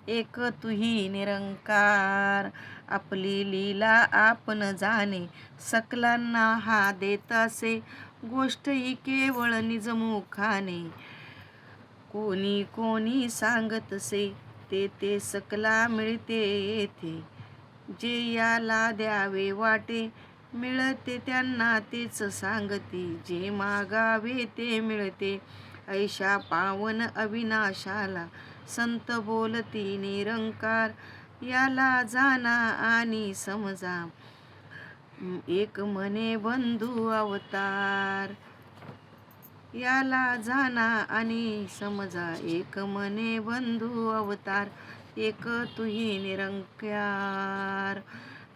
एक तुही निरंकार. आपली लीला आपण जाणे, सकलांना हा देतासे, गोष्ट ही केवळ निजमुखाने. कोणी कोणी सांगतसे, ते सकला मिळते येथे. जे याला द्यावे वाटे, मिळते त्यांना तेच सांगती. जे मागावे ते मिळते, ऐशा पावन अविनाशाला. संत बोलती निरंकार, याला जाणा आणि समजा. एक म्हणे बंधू अवतार, याला जाणा आणि समजा. एक म्हणे बंधू अवतार, एक तुही निरंकार.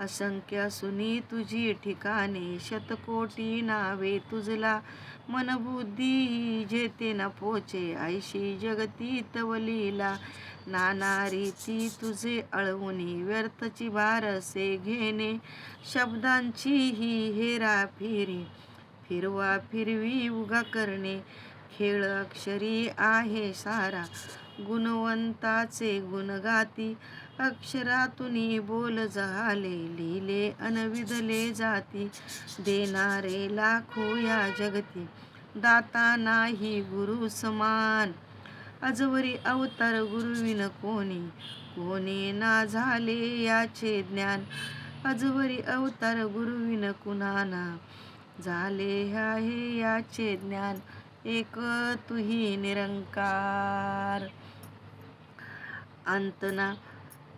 असंख्य असूनी तुझी ठिकाणे, शतकोटी नावे तुझला. मनबुद्धी जेथे न पोचे, ऐशी जगती तव लीला. नाना रीती तुझे अळवुनी, व्यर्थची भारसे घेणे. शब्दांची ही हेराफेरी, फिरवा फिरवी उगा करणे. खेळ अक्षरी आहे सारा, गुणवंताचे गुण गाती. अक्षरातूनी बोल झाले, लिहिले अनविधले जाती. देणारे लाखो या जगती, दाता नाही गुरु समान. अजवरी अवतार गुरुविन कोणी, कोणी ना झाले याचे ज्ञान. अजवरी अवतार गुरुविन कुणाना, झाले आहे याचे ज्ञान. एक तुही निरंकार. अंतना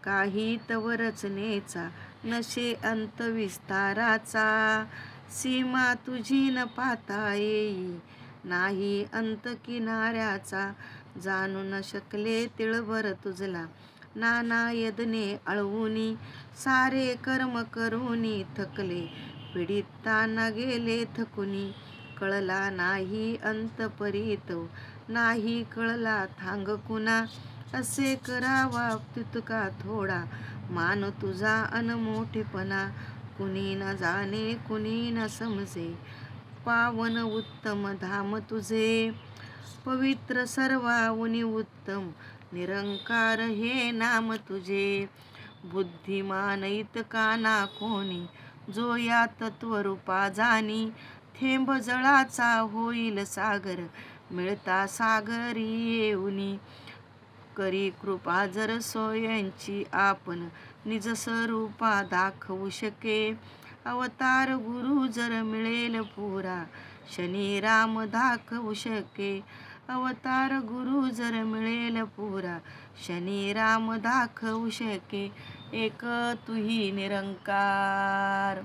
काही तव रचनेचा, नशे अंत विस्ताराचा. सीमा तुझी न पाहता येई, नाही अंत किनाऱ्याचा. जाणू न शकले तिळभर तुझला, नाना यदने अळवुनी. सारे कर्म करूनी थकले, पीडितांना गेले थकुनी. कळला नाही अंत परीतो, नाही कळला थांग कुणा. असे करावा तितका थोडा, मान तुझा अनमोठेपणा. कुणी न जाणे कुणी न समजे, पावन उत्तम धाम तुझे. पवित्र सर्वाहुनी उत्तम, निरंकार हे नाम तुझे. बुद्धिमान इतका ना कोणी, जो या तत्वरूपा जाणी. थेंब जळाचा होईल सागर, मिळता सागरी येऊनी. करी कृपा जर सोयंची आपण, निज स्वरूपा दाखवू शके. अवतार गुरु जर मिळेल पुरा, शनी राम दाखवू शके. अवतार गुरु जर मिळेल पुरा, शनी राम दाखवू शके. एक तुही निरंकार.